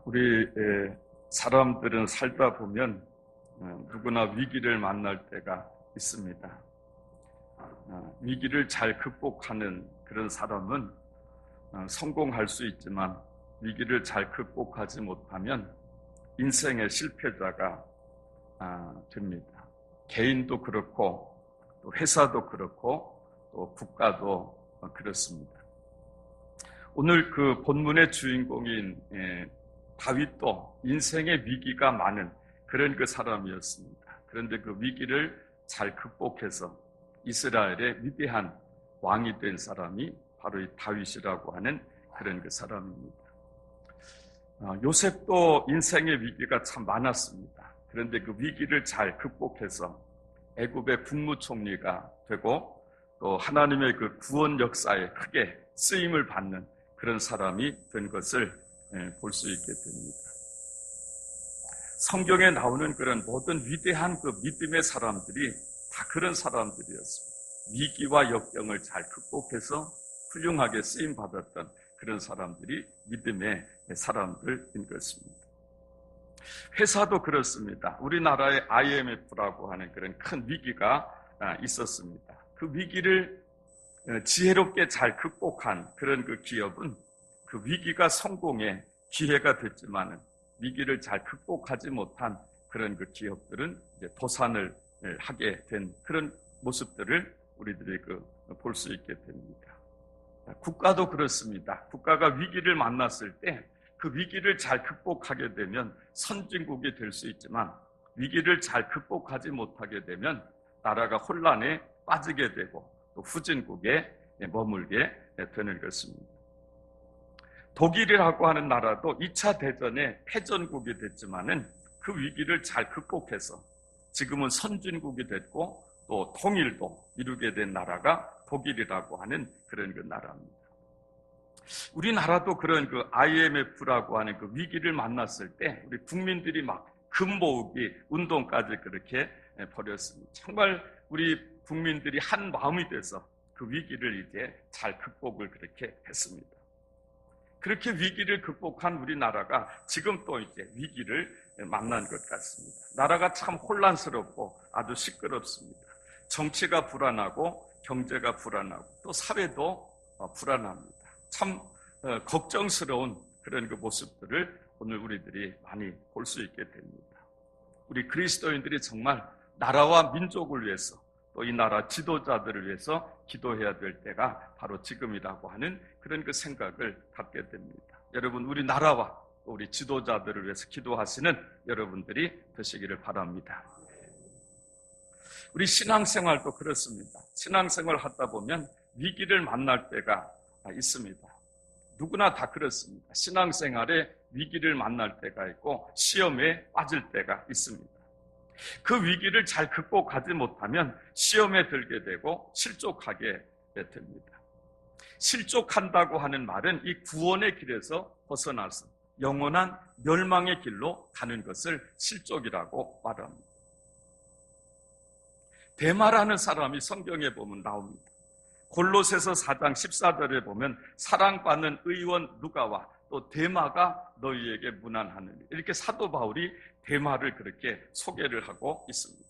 우리 사람들은 살다 보면 누구나 위기를 만날 때가 있습니다. 위기를 잘 극복하는 그런 사람은 성공할 수 있지만 위기를 잘 극복하지 못하면 인생의 실패자가 됩니다. 개인도 그렇고 또 회사도 그렇고 또 국가도 그렇습니다. 오늘 그 본문의 주인공인 다윗도 인생의 위기가 많은 그런 그 사람이었습니다. 그런데 그 위기를 잘 극복해서 이스라엘의 위대한 왕이 된 사람이 바로 이 다윗이라고 하는 그런 그 사람입니다. 요셉도 인생의 위기가 참 많았습니다. 그런데 그 위기를 잘 극복해서 애굽의 국무총리가 되고 또 하나님의 그 구원 역사에 크게 쓰임을 받는 그런 사람이 된 것을 볼 수 있게 됩니다. 성경에 나오는 그런 모든 위대한 그 믿음의 사람들이 다 그런 사람들이었습니다. 위기와 역경을 잘 극복해서 훌륭하게 쓰임 받았던 그런 사람들이 믿음의 사람들인 것입니다. 회사도 그렇습니다. 우리나라의 IMF라고 하는 그런 큰 위기가 있었습니다. 그 위기를 지혜롭게 잘 극복한 그런 그 기업은 그 위기가 성공의 기회가 됐지만은 위기를 잘 극복하지 못한 그런 그 기업들은 이제 도산을 하게 된 그런 모습들을 우리들이 볼 수 있게 됩니다. 국가도 그렇습니다. 국가가 위기를 만났을 때 그 위기를 잘 극복하게 되면 선진국이 될 수 있지만 위기를 잘 극복하지 못하게 되면 나라가 혼란에 빠지게 되고 또 후진국에 머물게 되는 것입니다. 독일이라고 하는 나라도 2차 대전에 패전국이 됐지만은 그 위기를 잘 극복해서 지금은 선진국이 됐고 또 통일도 이루게 된 나라가 독일이라고 하는 그런 그 나라입니다. 우리나라도 그런 그 IMF라고 하는 그 위기를 만났을 때 우리 국민들이 막 금 모으기 운동까지 그렇게 벌였습니다. 정말 우리 국민들이 한 마음이 돼서 그 위기를 이제 잘 극복을 그렇게 했습니다. 그렇게 위기를 극복한 우리나라가 지금 또 이제 위기를 만난 것 같습니다. 나라가 참 혼란스럽고 아주 시끄럽습니다. 정치가 불안하고 경제가 불안하고 또 사회도 불안합니다. 참 걱정스러운 그런 그 모습들을 오늘 우리들이 많이 볼 수 있게 됩니다. 우리 그리스도인들이 정말 나라와 민족을 위해서 또 이 나라 지도자들을 위해서 기도해야 될 때가 바로 지금이라고 하는 그런 그 생각을 갖게 됩니다. 여러분, 우리 나라와 우리 지도자들을 위해서 기도하시는 여러분들이 되시기를 바랍니다. 우리 신앙생활도 그렇습니다. 신앙생활 하다 보면 위기를 만날 때가 있습니다. 누구나 다 그렇습니다. 신앙생활에 위기를 만날 때가 있고 시험에 빠질 때가 있습니다. 그 위기를 잘 극복하지 못하면 시험에 들게 되고 실족하게 됩니다. 실족한다고 하는 말은 이 구원의 길에서 벗어나서 영원한 멸망의 길로 가는 것을 실족이라고 말합니다. 데마라는 사람이 성경에 보면 나옵니다. 골로새서 4장 14절에 보면 사랑받는 의원 누가와 또 데마가 너희에게 문안하느니 이렇게 사도 바울이 데마를 그렇게 소개를 하고 있습니다.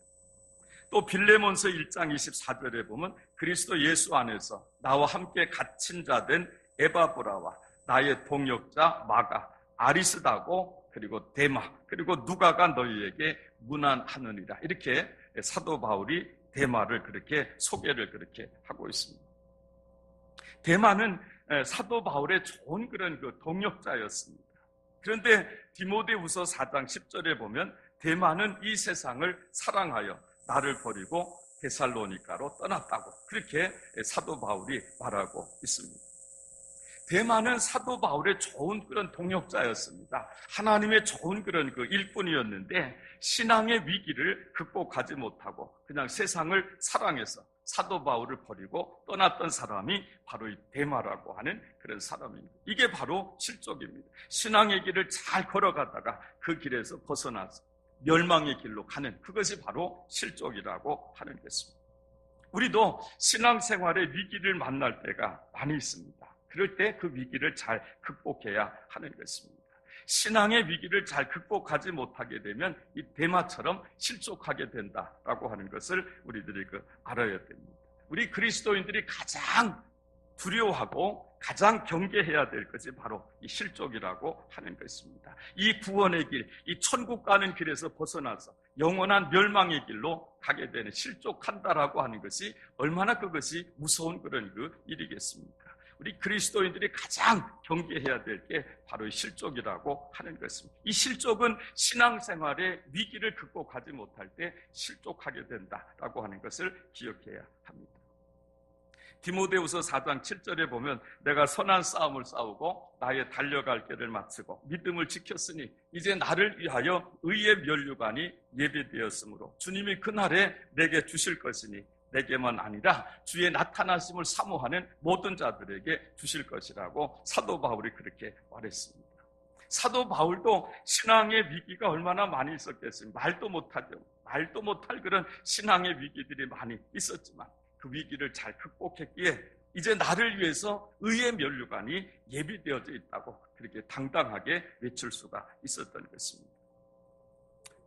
또 빌레몬서 1장 24절에 보면 그리스도 예수 안에서 나와 함께 갇힌 자 된 에바브라와 나의 동역자 마가 아리스다고 그리고 데마 그리고 누가가 너희에게 문안하느니라 이렇게 사도 바울이 데마를 그렇게 소개를 그렇게 하고 있습니다. 데마는 사도 바울의 좋은 그런 그 동역자였습니다. 그런데 디모데후서 4장 10절에 보면 데마는 이 세상을 사랑하여 나를 버리고 데살로니가로 떠났다고 그렇게 사도 바울이 말하고 있습니다. 데마는 사도 바울의 좋은 그런 동역자였습니다. 하나님의 좋은 그런 그 일꾼이었는데 신앙의 위기를 극복하지 못하고 그냥 세상을 사랑해서 사도 바울을 버리고 떠났던 사람이 바로 이 데마라고 하는 그런 사람입니다. 이게 바로 실족입니다. 신앙의 길을 잘 걸어가다가 그 길에서 벗어나서 멸망의 길로 가는 그것이 바로 실족이라고 하는 것입니다. 우리도 신앙생활의 위기를 만날 때가 많이 있습니다. 그럴 때 그 위기를 잘 극복해야 하는 것입니다. 신앙의 위기를 잘 극복하지 못하게 되면 이 대마처럼 실족하게 된다라고 하는 것을 우리들이 알아야 됩니다. 우리 그리스도인들이 가장 두려워하고 가장 경계해야 될 것이 바로 이 실족이라고 하는 것입니다. 이 구원의 길, 이 천국 가는 길에서 벗어나서 영원한 멸망의 길로 가게 되는 실족한다라고 하는 것이 얼마나 그것이 무서운 그런 일이겠습니까? 우리 그리스도인들이 가장 경계해야 될 게 바로 실족이라고 하는 것입니다. 이 실족은 신앙생활의 위기를 극복하지 못할 때 실족하게 된다라고 하는 것을 기억해야 합니다. 디모데후서 4장 7절에 보면 내가 선한 싸움을 싸우고 나의 달려갈 길을 마치고 믿음을 지켰으니 이제 나를 위하여 의의 면류관이 예비되었으므로 주님이 그날에 내게 주실 것이니 내게만 아니라 주의 나타나심을 사모하는 모든 자들에게 주실 것이라고 사도 바울이 그렇게 말했습니다. 사도 바울도 신앙의 위기가 얼마나 많이 있었겠습니까? 말도 못할 그런 신앙의 위기들이 많이 있었지만 그 위기를 잘 극복했기에 이제 나를 위해서 의의 면류관이 예비되어져 있다고 그렇게 당당하게 외칠 수가 있었던 것입니다.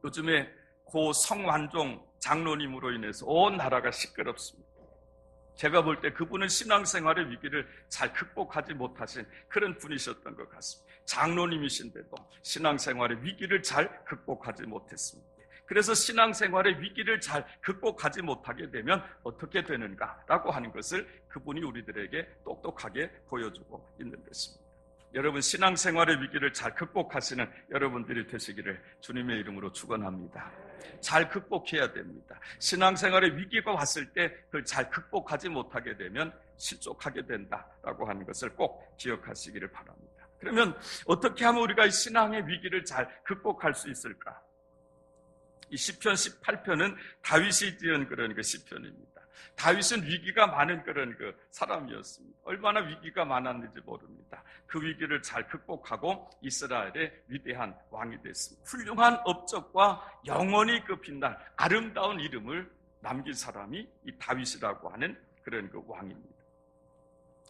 요즘에 고 성완종 장로님으로 인해서 온 나라가 시끄럽습니다. 제가 볼 때 그분은 신앙생활의 위기를 잘 극복하지 못하신 그런 분이셨던 것 같습니다. 장로님이신데도 신앙생활의 위기를 잘 극복하지 못했습니다. 그래서 신앙생활의 위기를 잘 극복하지 못하게 되면 어떻게 되는가라고 하는 것을 그분이 우리들에게 똑똑하게 보여주고 있는 것입니다. 여러분, 신앙생활의 위기를 잘 극복하시는 여러분들이 되시기를 주님의 이름으로 축원합니다. 잘 극복해야 됩니다. 신앙생활의 위기가 왔을 때 그걸 잘 극복하지 못하게 되면 실족하게 된다라고 하는 것을 꼭 기억하시기를 바랍니다. 그러면 어떻게 하면 우리가 이 신앙의 위기를 잘 극복할 수 있을까? 이 시편 18편은 다윗이 지은 그런 시편입니다. 다윗은 위기가 많은 그런 사람이었습니다. 얼마나 위기가 많았는지 모릅니다. 그 위기를 잘 극복하고 이스라엘의 위대한 왕이 됐습니다. 훌륭한 업적과 영원히 빛날 아름다운 이름을 남긴 사람이 이 다윗이라고 하는 그런 왕입니다.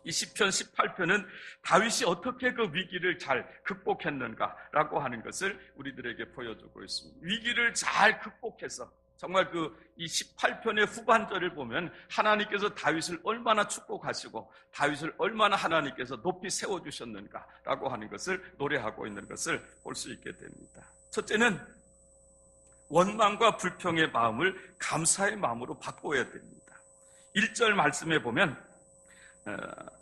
이 시편 18편은 다윗이 어떻게 그 위기를 잘 극복했는가라고 하는 것을 우리들에게 보여주고 있습니다. 위기를 잘 극복해서 정말 이 18편의 후반절을 보면 하나님께서 다윗을 얼마나 축복하시고 다윗을 얼마나 하나님께서 높이 세워주셨는가라고 하는 것을 노래하고 있는 것을 볼 수 있게 됩니다. 첫째는 원망과 불평의 마음을 감사의 마음으로 바꿔야 됩니다. 1절 말씀에 보면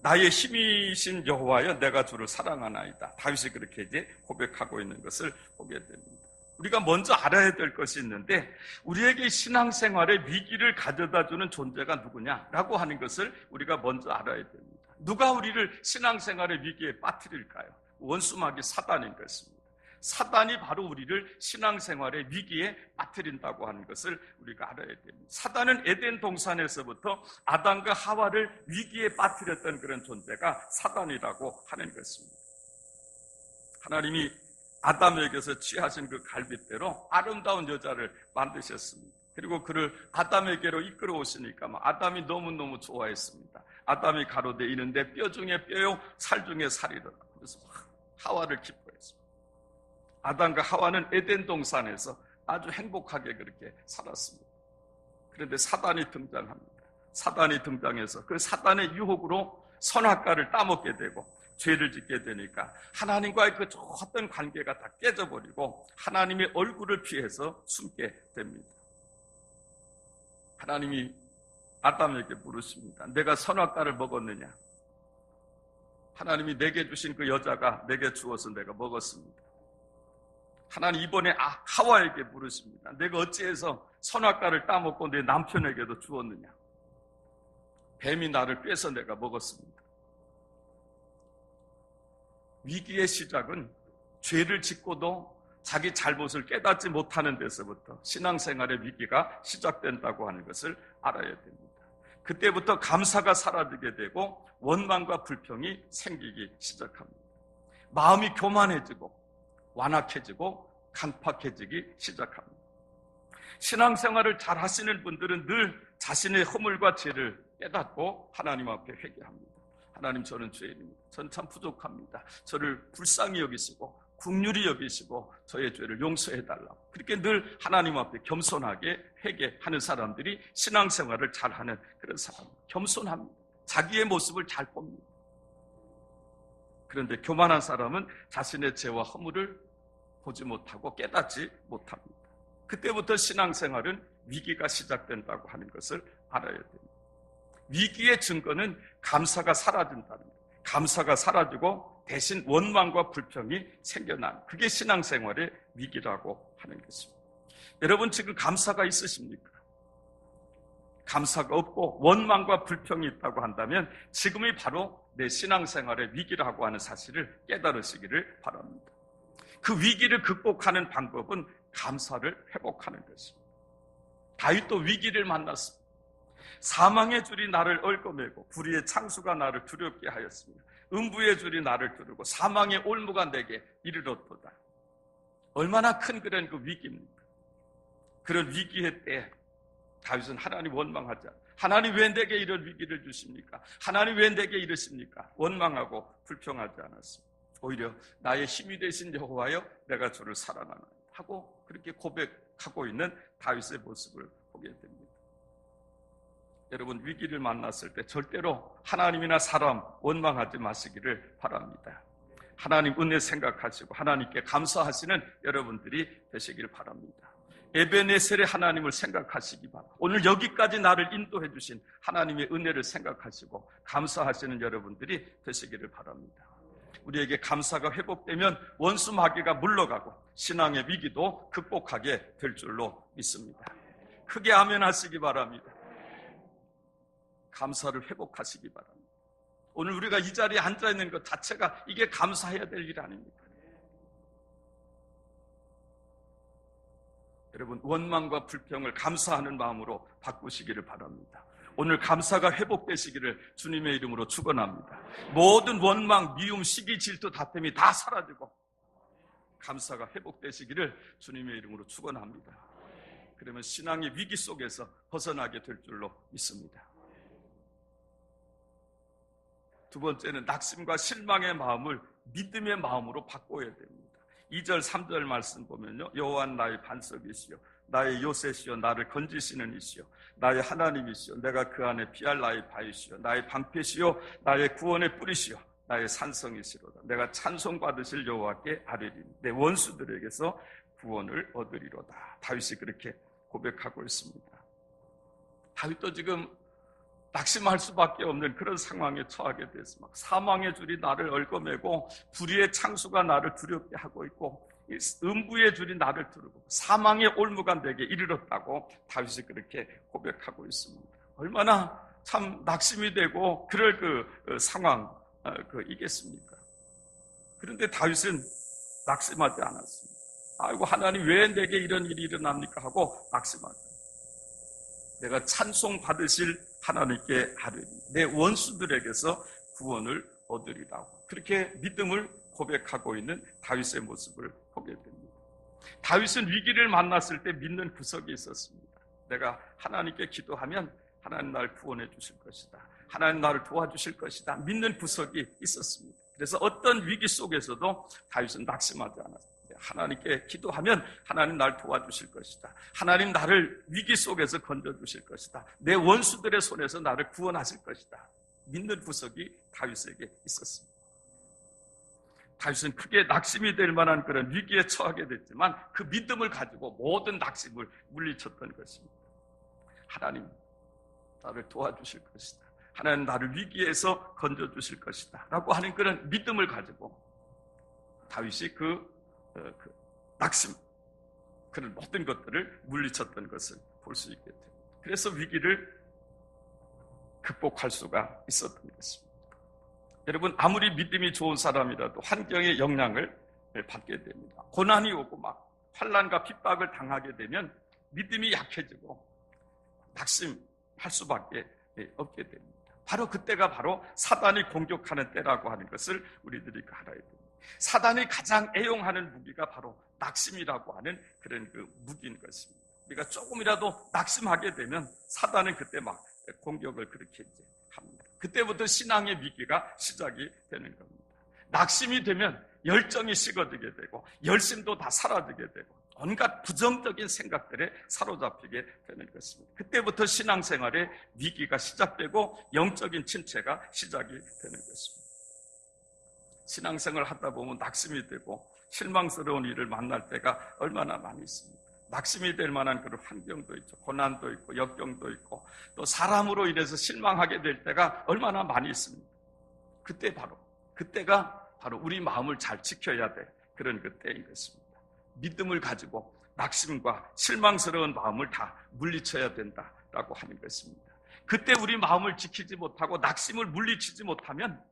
나의 힘이신 여호와여 내가 주를 사랑하나이다. 다윗이 그렇게 이제 고백하고 있는 것을 보게 됩니다. 우리가 먼저 알아야 될 것이 있는데 우리에게 신앙생활에 위기를 가져다주는 존재가 누구냐라고 하는 것을 우리가 먼저 알아야 됩니다. 누가 우리를 신앙생활의 위기에 빠뜨릴까요? 원수마귀 사단인 것입니다. 사단이 바로 우리를 신앙생활의 위기에 빠뜨린다고 하는 것을 우리가 알아야 됩니다. 사단은 에덴 동산에서부터 아담과 하와를 위기에 빠뜨렸던 그런 존재가 사단이라고 하는 것입니다. 하나님이 아담에게서 취하신 그 갈빗대로 아름다운 여자를 만드셨습니다. 그리고 그를 아담에게로 이끌어 오시니까 아담이 너무너무 좋아했습니다. 아담이 가로되 이는 내 뼈 중에 뼈요 살 중에 살이더라. 그래서 하와를 기뻐했습니다. 아담과 하와는 에덴 동산에서 아주 행복하게 그렇게 살았습니다. 그런데 사단이 등장합니다. 사단이 등장해서 그 사단의 유혹으로 선악과를 따먹게 되고 죄를 짓게 되니까 하나님과의 그 좋았던 관계가 다 깨져버리고 하나님의 얼굴을 피해서 숨게 됩니다. 하나님이 아담에게 물으십니다. 내가 선악과를 먹었느냐? 하나님이 내게 주신 그 여자가 내게 주어서 내가 먹었습니다. 하나님 이번에 하와에게 물으십니다. 내가 어찌해서 선악과를 따먹고 내 남편에게도 주었느냐? 뱀이 나를 꿰서 내가 먹었습니다. 위기의 시작은 죄를 짓고도 자기 잘못을 깨닫지 못하는 데서부터 신앙생활의 위기가 시작된다고 하는 것을 알아야 됩니다. 그때부터 감사가 사라지게 되고 원망과 불평이 생기기 시작합니다. 마음이 교만해지고 완악해지고 강팍해지기 시작합니다. 신앙생활을 잘 하시는 분들은 늘 자신의 허물과 죄를 깨닫고 하나님 앞에 회개합니다. 하나님, 저는 죄인입니다. 저는 참 부족합니다. 저를 불쌍히 여기시고 긍휼히 여기시고 저의 죄를 용서해달라고 그렇게 늘 하나님 앞에 겸손하게 회개하는 사람들이 신앙생활을 잘하는 그런 사람. 겸손합니다. 자기의 모습을 잘 봅니다. 그런데 교만한 사람은 자신의 죄와 허물을 보지 못하고 깨닫지 못합니다. 그때부터 신앙생활은 위기가 시작된다고 하는 것을 알아야 됩니다. 위기의 증거는 감사가 사라진다는 것. 감사가 사라지고 대신 원망과 불평이 생겨난 그게 신앙생활의 위기라고 하는 것입니다. 여러분 지금 감사가 있으십니까? 감사가 없고 원망과 불평이 있다고 한다면 지금이 바로 내 신앙생활의 위기라고 하는 사실을 깨달으시기를 바랍니다. 그 위기를 극복하는 방법은 감사를 회복하는 것입니다. 다윗도 위기를 만났습니다. 사망의 줄이 나를 얽어매고 불의의 창수가 나를 두렵게 하였습니다. 음부의 줄이 나를 두르고 사망의 올무가 내게 이르렀도다. 얼마나 큰 그런 그 위기입니까? 그런 위기의 때 다윗은 하나님 원망하지 않아. 하나님 왜 내게 이런 위기를 주십니까? 하나님 왜 내게 이러십니까? 원망하고 불평하지 않았습니다. 오히려 나의 힘이 되신 여호와여 내가 주를 사랑하나 하고 그렇게 고백하고 있는 다윗의 모습을 보게 됩니다. 여러분 위기를 만났을 때 절대로 하나님이나 사람 원망하지 마시기를 바랍니다. 하나님 은혜 생각하시고 하나님께 감사하시는 여러분들이 되시기를 바랍니다. 에베네셀의 하나님을 생각하시기 바랍니다. 오늘 여기까지 나를 인도해 주신 하나님의 은혜를 생각하시고 감사하시는 여러분들이 되시기를 바랍니다. 우리에게 감사가 회복되면 원수 마귀가 물러가고 신앙의 위기도 극복하게 될 줄로 믿습니다. 크게 아멘 하시기 바랍니다. 감사를 회복하시기 바랍니다. 오늘 우리가 이 자리에 앉아있는 것 자체가 이게 감사해야 될 일 아닙니까? 여러분 원망과 불평을 감사하는 마음으로 바꾸시기를 바랍니다. 오늘 감사가 회복되시기를 주님의 이름으로 축원합니다. 모든 원망, 미움, 시기, 질투, 다툼이 다 사라지고 감사가 회복되시기를 주님의 이름으로 축원합니다. 그러면 신앙의 위기 속에서 벗어나게 될 줄로 믿습니다. 두 번째는 낙심과 실망의 마음을 믿음의 마음으로 바꿔야 됩니다. 2절, 3절 말씀 보면요. 여호와 나의 반석이시요 나의 요새시요 나를 건지시는 이시요 나의 하나님이시요 내가 그 안에 피할 나의 바위시요 나의 방패시요 나의 구원의 뿌리시요 나의 산성이시로다. 내가 찬송받으실 여호와께 아뢰리니 내 원수들에게서 구원을 얻으리로다. 다윗이 그렇게 고백하고 있습니다. 다윗도 지금 낙심할 수밖에 없는 그런 상황에 처하게 돼서 막 사망의 줄이 나를 얽어매고 불의의 창수가 나를 두렵게 하고 있고 음부의 줄이 나를 두르고 사망의 올무가 내게 이르렀다고 다윗이 그렇게 고백하고 있습니다. 얼마나 참 낙심이 되고 그럴 그 상황 이겠습니까? 그런데 다윗은 낙심하지 않았습니다. 아이고 하나님 왜 내게 이런 일이 일어납니까 하고 낙심하지. 내가 찬송 받으실 하나님께 아뢰리 내 원수들에게서 구원을 얻으리라고 그렇게 믿음을 고백하고 있는 다윗의 모습을 보게 됩니다. 다윗은 위기를 만났을 때 믿는 구석이 있었습니다. 내가 하나님께 기도하면 하나님 나를 구원해 주실 것이다. 하나님 나를 도와주실 것이다. 믿는 구석이 있었습니다. 그래서 어떤 위기 속에서도 다윗은 낙심하지 않았습니다. 하나님께 기도하면 하나님 나를 도와주실 것이다. 하나님 나를 위기 속에서 건져주실 것이다. 내 원수들의 손에서 나를 구원하실 것이다. 믿는 구석이 다윗에게 있었습니다. 다윗은 크게 낙심이 될 만한 그런 위기에 처하게 됐지만 그 믿음을 가지고 모든 낙심을 물리쳤던 것입니다. 하나님 나를 도와주실 것이다. 하나님 나를 위기에서 건져주실 것이다 라고 하는 그런 믿음을 가지고 다윗이 그 낙심, 그런 모든 것들을 물리쳤던 것을 볼 수 있게 됩니다. 그래서 위기를 극복할 수가 있었던 것입니다. 여러분 아무리 믿음이 좋은 사람이라도 환경의 영향을 받게 됩니다. 고난이 오고 막 환난과 핍박을 당하게 되면 믿음이 약해지고 낙심할 수밖에 없게 됩니다. 바로 그때가 바로 사단이 공격하는 때라고 하는 것을 우리들이 알아야 됩니다. 사단이 가장 애용하는 무기가 바로 낙심이라고 하는 그런 그 무기인 것입니다. 우리가 조금이라도 낙심하게 되면 사단은 그때 막 공격을 그렇게 합니다. 그때부터 신앙의 위기가 시작이 되는 겁니다. 낙심이 되면 열정이 식어지게 되고 열심도 다 사라지게 되고 온갖 부정적인 생각들에 사로잡히게 되는 것입니다. 그때부터 신앙생활의 위기가 시작되고 영적인 침체가 시작이 되는 것입니다. 신앙생활을 하다 보면 낙심이 되고 실망스러운 일을 만날 때가 얼마나 많이 있습니다. 낙심이 될 만한 그런 환경도 있죠. 고난도 있고 역경도 있고 또 사람으로 인해서 실망하게 될 때가 얼마나 많이 있습니다. 그때가 바로 우리 마음을 잘 지켜야 될 그런 그때인 것입니다. 믿음을 가지고 낙심과 실망스러운 마음을 다 물리쳐야 된다라고 하는 것입니다. 그때 우리 마음을 지키지 못하고 낙심을 물리치지 못하면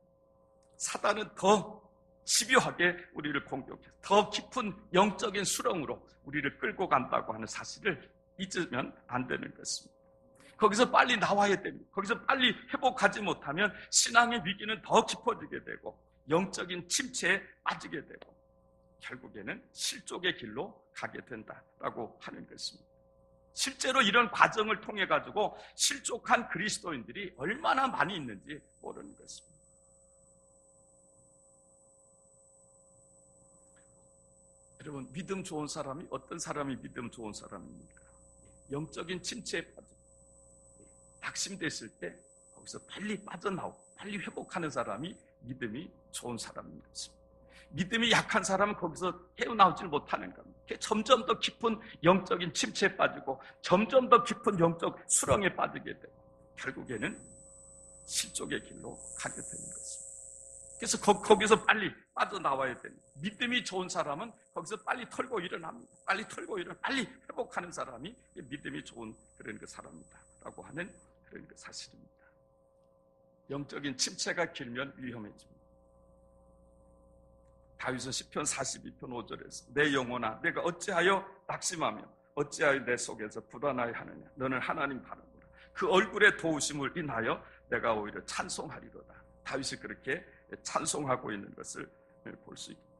사단은 더 집요하게 우리를 공격해서 더 깊은 영적인 수렁으로 우리를 끌고 간다고 하는 사실을 잊으면 안 되는 것입니다. 거기서 빨리 나와야 됩니다. 거기서 빨리 회복하지 못하면 신앙의 위기는 더 깊어지게 되고 영적인 침체에 빠지게 되고 결국에는 실족의 길로 가게 된다라고 하는 것입니다. 실제로 이런 과정을 통해 가지고 실족한 그리스도인들이 얼마나 많이 있는지 모르는 것입니다. 여러분, 믿음 좋은 사람이 어떤 사람이 믿음 좋은 사람입니까? 영적인 침체에 빠져 낙심됐을 때 거기서 빨리 빠져나오고 빨리 회복하는 사람이 믿음이 좋은 사람인 것입니다. 믿음이 약한 사람은 거기서 헤어나오지 못하는 겁니다. 점점 더 깊은 영적인 침체에 빠지고 점점 더 깊은 영적 수렁에 빠지게 되고 결국에는 실족의 길로 가게 되는 것입니다. 그래서 거기서 빨리 빠져나와야 됩니다. 믿음이 좋은 사람은 거기서 빨리 털고 일어납니다. 빨리 회복하는 사람이 믿음이 좋은 그런 그 사람이다 라고 하는 그런 그 사실입니다. 영적인 침체가 길면 위험해집니다. 다윗은 시편 42편 5절에서 내 영혼아 내가 어찌하여 낙심하며 어찌하여 내 속에서 불안하여 하느냐. 너는 하나님 바라보라. 그 얼굴의 도우심을 인하여 내가 오히려 찬송하리로다. 다윗이 그렇게 찬송하고 있는 것을 볼 수 있습니다.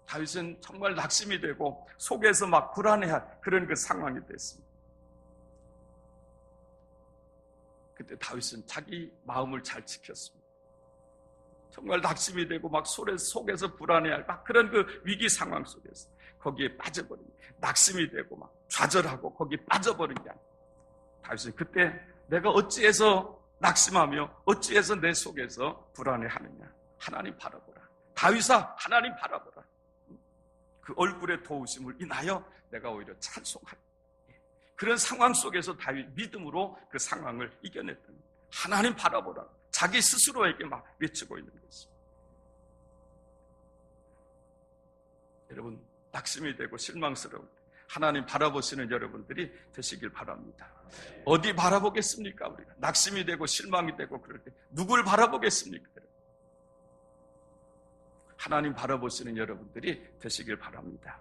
다윗은 정말 낙심이 되고 속에서 막 불안해할 그런 그 상황이 됐습니다. 그때 다윗은 자기 마음을 잘 지켰습니다. 정말 낙심이 되고 막 속에서 불안해할 막 그런 그 위기 상황 속에서 거기에 빠져버린 낙심이 되고 막 좌절하고 거기에 빠져버린 게 아니에요. 다윗은 그때 내가 어찌해서 낙심하며 어찌해서 내 속에서 불안해하느냐. 하나님 바라보라. 다윗아 하나님 바라보라. 그 얼굴의 도우심을 인하여 내가 오히려 찬송하리. 그런 상황 속에서 다윗 믿음으로 그 상황을 이겨냈던 거예요. 하나님 바라보라. 자기 스스로에게 막 외치고 있는 것입니다. 여러분 낙심이 되고 실망스러울 때 하나님 바라보시는 여러분들이 되시길 바랍니다. 어디 바라보겠습니까? 우리가 낙심이 되고 실망이 되고 그럴 때 누굴 바라보겠습니까? 하나님 바라보시는 여러분들이 되시길 바랍니다.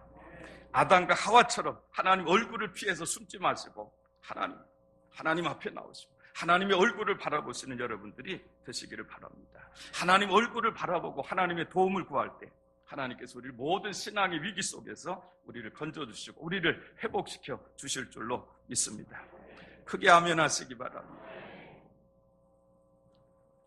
아담과 하와처럼 하나님 얼굴을 피해서 숨지 마시고 하나님 앞에 나오시고 하나님의 얼굴을 바라보시는 여러분들이 되시기를 바랍니다. 하나님 얼굴을 바라보고 하나님의 도움을 구할 때 하나님께서 우리 모든 신앙의 위기 속에서 우리를 건져주시고 우리를 회복시켜 주실 줄로 믿습니다. 크게 아멘하시기 바랍니다.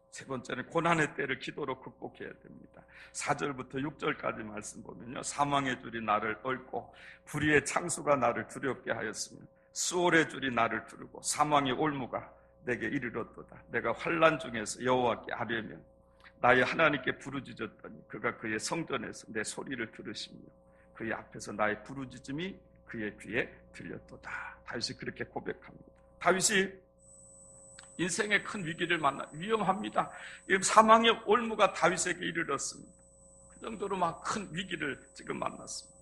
세 번째는 고난의 때를 기도로 극복해야 됩니다. 4절부터 6절까지 말씀 보면요. 사망의 줄이 나를 얽고 불의의 창수가 나를 두렵게 하였으며 수월의 줄이 나를 두르고 사망의 올무가 내게 이르렀도다. 내가 환난 중에서 여호와께 아뢰며 나의 하나님께 부르짖었더니 그가 그의 성전에서 내 소리를 들으시며 그의 앞에서 나의 부르짖음이 그의 귀에 들렸도다. 다윗이 그렇게 고백합니다. 다윗이 인생의 큰 위기를 만나 위험합니다. 사망의 올무가 다윗에게 이르렀습니다. 그 정도로 막 큰 위기를 지금 만났습니다.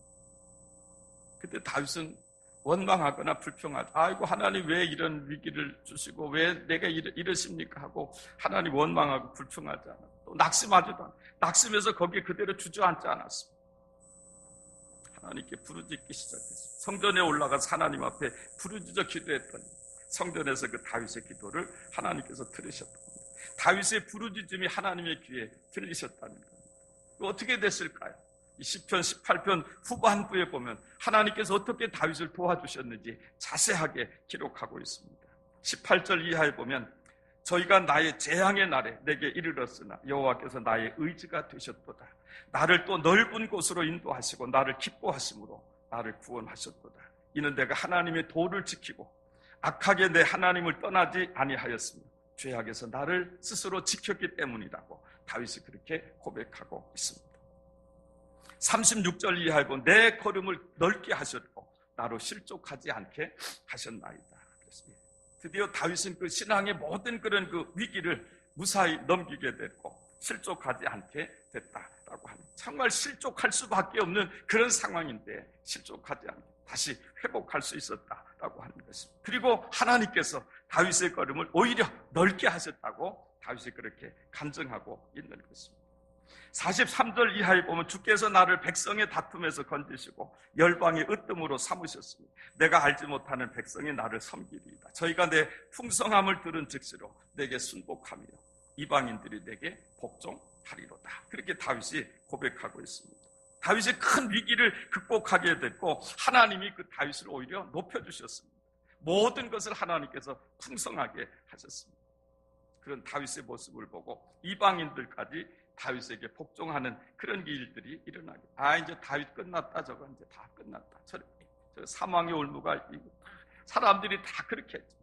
그때 다윗은 원망하거나 불평하죠. 아이고 하나님 왜 이런 위기를 주시고 왜 내가 이러십니까 하고 하나님 원망하고 불평하지 않았고 또 낙심하지도 않았고 낙심해서 거기에 그대로 주저앉지 않았습니다. 하나님께 부르짖기 시작했습니다. 성전에 올라가서 하나님 앞에 부르짖어 기도했더니 성전에서 그 다윗의 기도를 하나님께서 들으셨다. 다윗의 부르짖음이 하나님의 귀에 들리셨다는 겁니다. 어떻게 됐을까요? 이 시편 18편 후반부에 보면 하나님께서 어떻게 다윗을 도와주셨는지 자세하게 기록하고 있습니다. 18절 이하에 보면 저희가 나의 재앙의 날에 내게 이르렀으나 여호와께서 나의 의지가 되셨도다. 나를 또 넓은 곳으로 인도하시고 나를 기뻐하심으로 나를 구원하셨도다. 이는 내가 하나님의 도를 지키고 악하게 내 하나님을 떠나지 아니하였으며 죄악에서 나를 스스로 지켰기 때문이라고 다윗이 그렇게 고백하고 있습니다. 36절 이하에 보면 내 걸음을 넓게 하셨고 나로 실족하지 않게 하셨나이다. 드디어 다윗은 그 신앙의 모든 그런 그 위기를 무사히 넘기게 됐고 실족하지 않게 됐다라고 하는, 정말 실족할 수밖에 없는 그런 상황인데 실족하지 않게 다시 회복할 수 있었다라고 하는 것입니다. 그리고 하나님께서 다윗의 걸음을 오히려 넓게 하셨다고 다윗이 그렇게 간증하고 있는 것입니다. 43절 이하에 보면 주께서 나를 백성의 다툼에서 건지시고 열방의 으뜸으로 삼으셨으니 내가 알지 못하는 백성이 나를 섬기리이다. 저희가 내 풍성함을 들은 즉시로 내게 순복하며 이방인들이 내게 복종하리로다. 그렇게 다윗이 고백하고 있습니다. 다윗이 큰 위기를 극복하게 됐고 하나님이 그 다윗을 오히려 높여주셨습니다. 모든 것을 하나님께서 풍성하게 하셨습니다. 그런 다윗의 모습을 보고 이방인들까지 다윗에게 복종하는 그런 일들이 일어나게. 이제 다윗 끝났다. 저거 이제 다 끝났다. 저 사망의 올무가 있고 사람들이 다 그렇게 했죠.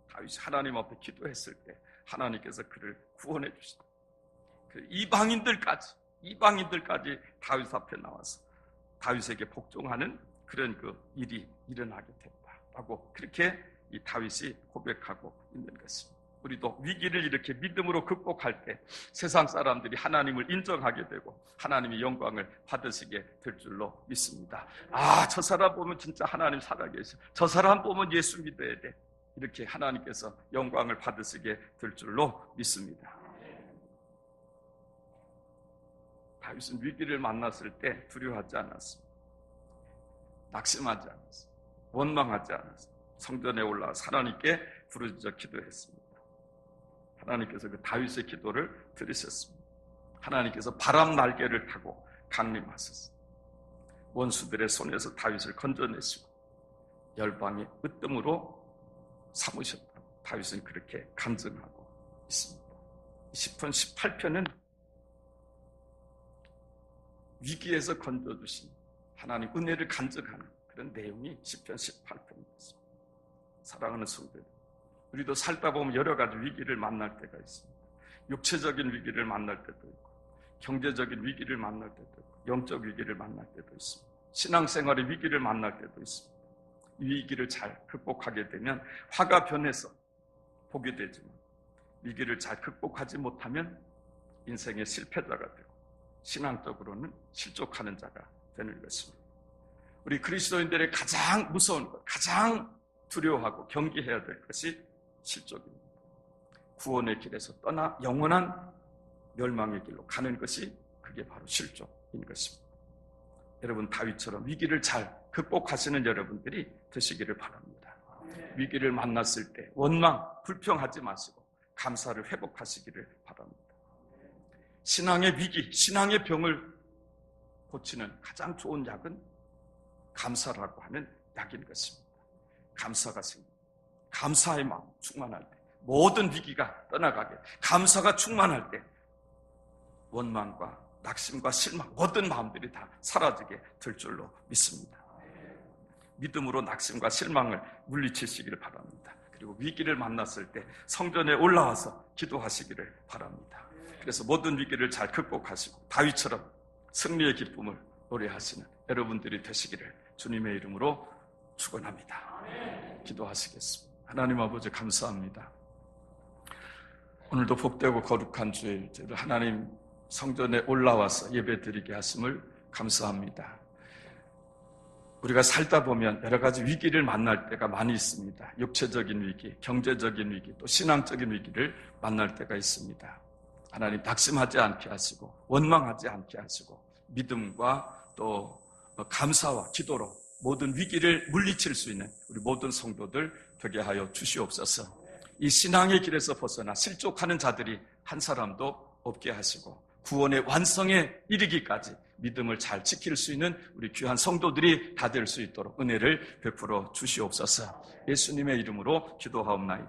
다윗이 하나님 앞에 기도했을 때 하나님께서 그를 구원해 주시다. 그 이방인들까지 다윗 앞에 나와서 다윗에게 복종하는 그런 그 일이 일어나게 됐다라고 그렇게 이 다윗이 고백하고 있는 것입니다. 우리도 위기를 이렇게 믿음으로 극복할 때 세상 사람들이 하나님을 인정하게 되고 하나님의 영광을 받으시게 될 줄로 믿습니다. 저 사람 보면 진짜 하나님 살아계셔. 저 사람 보면 예수 믿어야 돼. 이렇게 하나님께서 영광을 받으시게 될 줄로 믿습니다. 다윗은 위기를 만났을 때 두려워하지 않았습니다. 낙심하지 않았습니다. 원망하지 않았습니다. 성전에 올라와 하나님께 부르짖어 기도했습니다. 하나님께서 그 다윗의 기도를 들으셨습니다. 하나님께서 바람 날개를 타고 강림하셨습니다. 원수들의 손에서 다윗을 건져내시고 열방의 으뜸으로 삼으셨다고 다윗은 그렇게 간증하고 있습니다. 시편 18편은 위기에서 건져주신 하나님 은혜를 간증하는 그런 내용이 시편 18편입니다. 사랑하는 성도들, 우리도 살다 보면 여러 가지 위기를 만날 때가 있습니다. 육체적인 위기를 만날 때도 있고 경제적인 위기를 만날 때도 있고 영적 위기를 만날 때도 있습니다. 신앙생활의 위기를 만날 때도 있습니다. 이 위기를 잘 극복하게 되면 화가 변해서 복이 되지만 위기를 잘 극복하지 못하면 인생의 실패자가 되고 신앙적으로는 실족하는 자가 되는 것입니다. 우리 그리스도인들의 가장 무서운 것, 가장 두려워하고 경계해야 될 것이 실족입니다. 구원의 길에서 떠나 영원한 멸망의 길로 가는 것이 그게 바로 실족인 것입니다. 여러분 다윗처럼 위기를 잘 극복하시는 여러분들이 되시기를 바랍니다. 위기를 만났을 때 원망, 불평하지 마시고 감사를 회복하시기를 바랍니다. 신앙의 위기, 신앙의 병을 고치는 가장 좋은 약은 감사라고 하는 약인 것입니다. 감사가 생깁니다. 감사의 마음 충만할 때 모든 위기가 떠나가게, 감사가 충만할 때 원망과 낙심과 실망 모든 마음들이 다 사라지게 될 줄로 믿습니다. 믿음으로 낙심과 실망을 물리치시기를 바랍니다. 그리고 위기를 만났을 때 성전에 올라와서 기도하시기를 바랍니다. 그래서 모든 위기를 잘 극복하시고 다윗처럼 승리의 기쁨을 노래하시는 여러분들이 되시기를 주님의 이름으로 축원합니다. 기도하시겠습니다. 하나님 아버지 감사합니다. 오늘도 복되고 거룩한 주일 하나님 성전에 올라와서 예배드리게 하심을 감사합니다. 우리가 살다 보면 여러 가지 위기를 만날 때가 많이 있습니다. 육체적인 위기, 경제적인 위기, 또 신앙적인 위기를 만날 때가 있습니다. 하나님 낙심하지 않게 하시고 원망하지 않게 하시고 믿음과 또 감사와 기도로 모든 위기를 물리칠 수 있는 우리 모든 성도들 되게 하여 주시옵소서. 이 신앙의 길에서 벗어나 실족하는 자들이 한 사람도 없게 하시고 구원의 완성에 이르기까지 믿음을 잘 지킬 수 있는 우리 귀한 성도들이 다 될 수 있도록 은혜를 베풀어 주시옵소서. 예수님의 이름으로 기도하옵나이다.